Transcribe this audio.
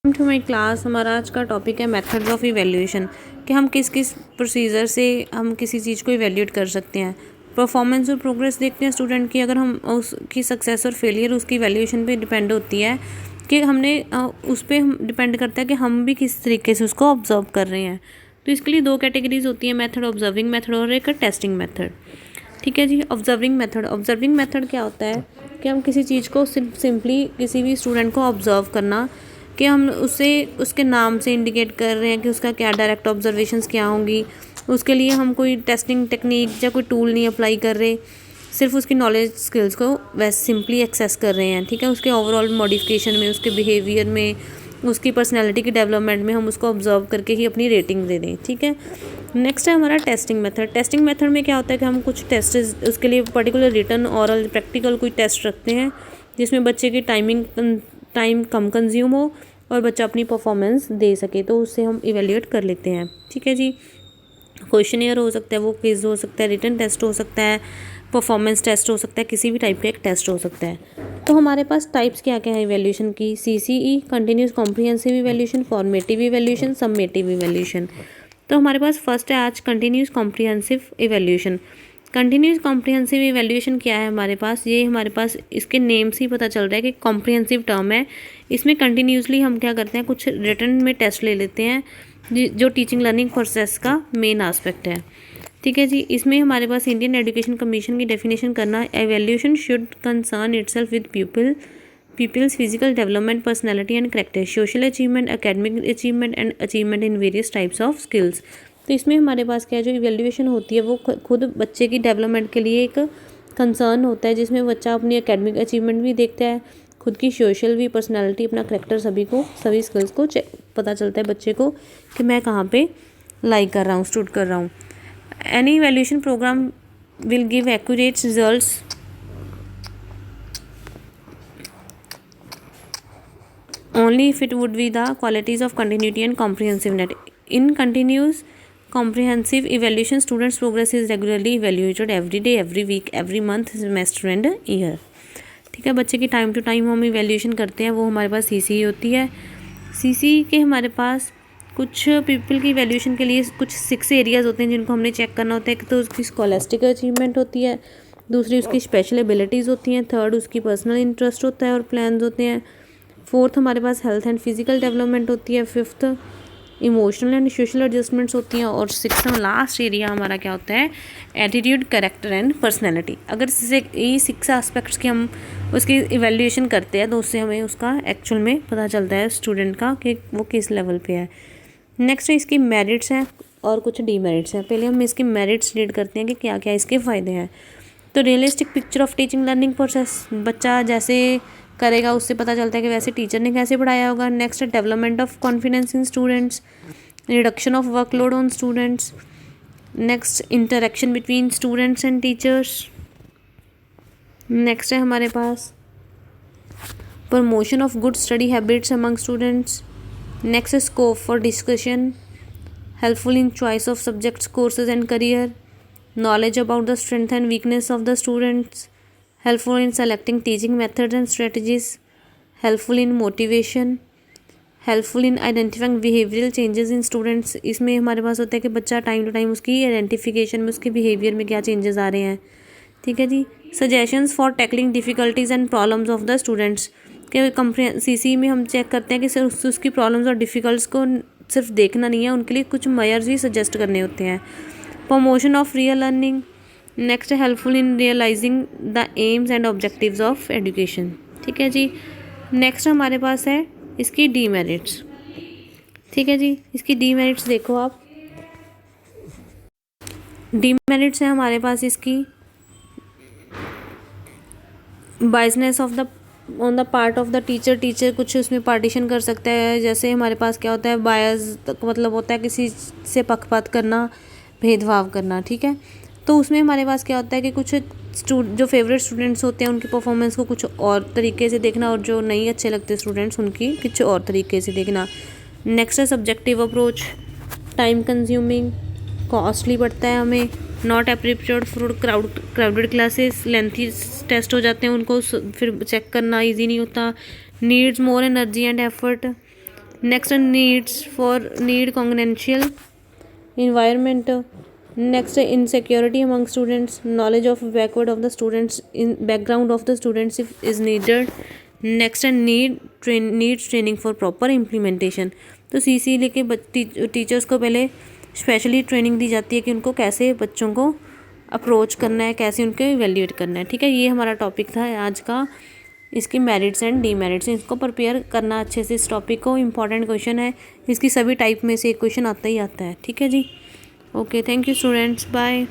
Welcome to my class. हमारा आज का टॉपिक है मेथड्स ऑफ इवैल्यूएशन, कि हम किस किस प्रोसीजर से हम किसी चीज़ को इवैल्यूएट कर सकते हैं। परफॉर्मेंस और प्रोग्रेस देखते हैं स्टूडेंट की। अगर हम उसकी सक्सेस और फेलियर उसकी इवैल्यूएशन पे डिपेंड होती है कि हमने उस पर डिपेंड करता है कि हम भी किस तरीके से उसको ऑब्जर्व कर रहे हैं। तो इसके लिए दो कैटेगरीज होती है, मेथड ऑब्जर्विंग मेथड और एक टेस्टिंग मेथड। ठीक है जी। ऑब्जर्विंग मेथड क्या होता है कि हम किसी चीज़ को सिंपली किसी भी स्टूडेंट को ऑब्जर्व करना, कि हम उसे उसके नाम से इंडिकेट कर रहे हैं कि उसका क्या डायरेक्ट ऑब्जर्वेशंस क्या होंगी। उसके लिए हम कोई टेस्टिंग टेक्निक या कोई टूल नहीं अप्लाई कर रहे, सिर्फ उसकी नॉलेज स्किल्स को वैसे सिंपली एक्सेस कर रहे हैं। ठीक है। उसके ओवरऑल मॉडिफिकेशन में, उसके बिहेवियर में, उसकी पर्सनैलिटी की डेवलपमेंट में हम उसको ऑब्जर्व करके ही अपनी रेटिंग दे दें। ठीक है। नेक्स्ट है हमारा टेस्टिंग मेथड। टेस्टिंग मेथड में क्या होता है कि हम कुछ टेस्ट उसके लिए पर्टिकुलर रिटन, ऑरल, प्रैक्टिकल कोई टेस्ट रखते हैं जिसमें बच्चे की टाइम कम कंज्यूम हो और बच्चा अपनी परफॉर्मेंस दे सके, तो उससे हम इवेल्यूएट कर लेते हैं। ठीक है जी। क्वेश्चनियर हो सकता है, वो क्विज हो सकता है, रिटन टेस्ट हो सकता है, परफॉर्मेंस टेस्ट हो सकता है, किसी भी टाइप का एक टेस्ट हो सकता है। तो हमारे पास टाइप्स क्या क्या है इवैल्यूएशन की? CCE continuous comprehensive evaluation, formative evaluation, summative evaluation. तो हमारे पास फर्स्ट है आज continuous comprehensive evaluation. Continuous comprehensive evaluation क्या है हमारे पास? ये हमारे पास इसके नेम से ही पता चल रहा है कि कॉम्प्रिहेंसिव टर्म है। इसमें कंटिन्यूसली हम क्या करते हैं, कुछ रिटन में टेस्ट ले लेते हैं जो टीचिंग लर्निंग प्रोसेस का मेन एस्पेक्ट है। ठीक है जी। इसमें हमारे पास इंडियन एजुकेशन कमीशन की डेफिनेशन करना, evaluation should concern itself with people's physical development, personality and character, social achievement, academic achievement and achievement in various types of skills. तो इसमें हमारे पास क्या है, जो इवैल्यूएशन होती है वो खुद बच्चे की डेवलपमेंट के लिए एक कंसर्न होता है, जिसमें बच्चा अपनी एकेडमिक अचीवमेंट भी देखता है, खुद की सोशल भी, पर्सनैलिटी, अपना करेक्टर, सभी स्किल्स को पता चलता है बच्चे को कि मैं कहाँ पे लाइक कर रहा हूँ, स्टूड कर रहा हूँ। Any evaluation programme will give accurate results only if it would be the qualities of continuity and comprehensiveness. In continuous comprehensive evaluation, students' progress is regularly evaluated every day, every week, every month, semester and year. ठीक है। बच्चे की time to time हम evaluation करते हैं, वो हमारे पास CCE होती है। CCE के हमारे पास कुछ पीपल की इवैल्यूएशन के लिए कुछ 6 एरियाज़ होते हैं जिनको हमने चेक करना होता है। एक तो उसकी स्कॉलेस्टिक अचीवमेंट होती है, दूसरी उसकी स्पेशल एबिलिटीज़ होती हैं, थर्ड उसकी पर्सनल इंटरेस्ट होता है और प्लान्स होते हैं, फोर्थ हमारे पास हेल्थ एंड फिजिकल डेवलपमेंट होती है, fifth emotional and social adjustments होती हैं, और सिक्स्थ लास्ट एरिया हमारा क्या होता है, एटीट्यूड, कैरेक्टर एंड पर्सनैलिटी। अगर ये 6 एस्पेक्ट्स की हम उसकी इवैल्यूएशन करते हैं तो उससे हमें उसका एक्चुअल में पता चलता है स्टूडेंट का कि वो किस लेवल पे है। नेक्स्ट इसकी मेरिट्स हैं और कुछ डीमेरिट्स हैं। पहले हम इसकी मेरिट्स रीड करते हैं कि क्या क्या इसके फ़ायदे हैं। तो realistic picture of teaching learning process, बच्चा जैसे करेगा उससे पता चलता है कि वैसे टीचर ने कैसे पढ़ाया होगा। Next development of confidence in students, reduction of workload on students, next interaction between students and teachers. Next है हमारे पास promotion of good study habits among students. Next scope for discussion, helpful in choice of subjects, courses and career, knowledge about the strength and weakness of the students, helpful in selecting teaching methods and strategies, helpful in motivation, helpful in identifying behavioral changes in students। इसमें हमारे पास होता है कि बच्चा time to time उसकी identification में, उसके behaviour में क्या चेंजेस आ रहे हैं। ठीक है जी। Suggestions for tackling difficulties and problems of the students, के CCE में हम चेक करते हैं कि सिर्फ उसकी प्रॉब्लम्स और डिफ़िकल्ट्स को सिर्फ देखना नहीं है, उनके लिए कुछ मेजर्स भी सजेस्ट करने होते हैं। Promotion of real learning, next helpful in realising the aims and objectives of education. ठीक है जी। नेक्स्ट हमारे पास है इसकी डीमेरिट्स। ठीक है जी। इसकी डीमेरिट्स देखो आप, डीमेरिट्स है हमारे पास इसकी biasness of the on the part of the teacher कुछ उसमें पार्टीशन कर सकता है। जैसे हमारे पास क्या होता है, बायस मतलब होता है किसी से पक्षपात करना, भेदभाव करना। ठीक है। तो उसमें हमारे पास क्या होता है कि कुछ जो फेवरेट स्टूडेंट्स होते हैं उनकी परफॉर्मेंस को कुछ और तरीके से देखना, और जो नहीं अच्छे लगते स्टूडेंट्स उनकी कुछ और तरीके से देखना। नेक्स्ट है subjective approach, time consuming, costly पड़ता है हमें, not appropriate for crowded classes, lengthy test हो जाते हैं, उनको फिर चेक करना ईजी नहीं होता, needs more energy and effort, next needs for need congenial environment. Next insecurity among students, knowledge of backward of the students in background of the students if is needed. Next needs training for proper implementation. तो CC लेके teachers को पहले specially training दी जाती है कि उनको कैसे बच्चों को अप्रोच करना है, कैसे उनको इवेल्यूएट करना है। ठीक है, ये हमारा टॉपिक था आज का, इसकी मेरिट्स एंड डीमेरिट्स। इसको प्रिपेयर करना अच्छे से, इस टॉपिक को, इंपॉर्टेंट क्वेश्चन है, इसकी सभी टाइप में से एक क्वेश्चन आता ही आता है। ठीक है जी, okay, thank you students, bye.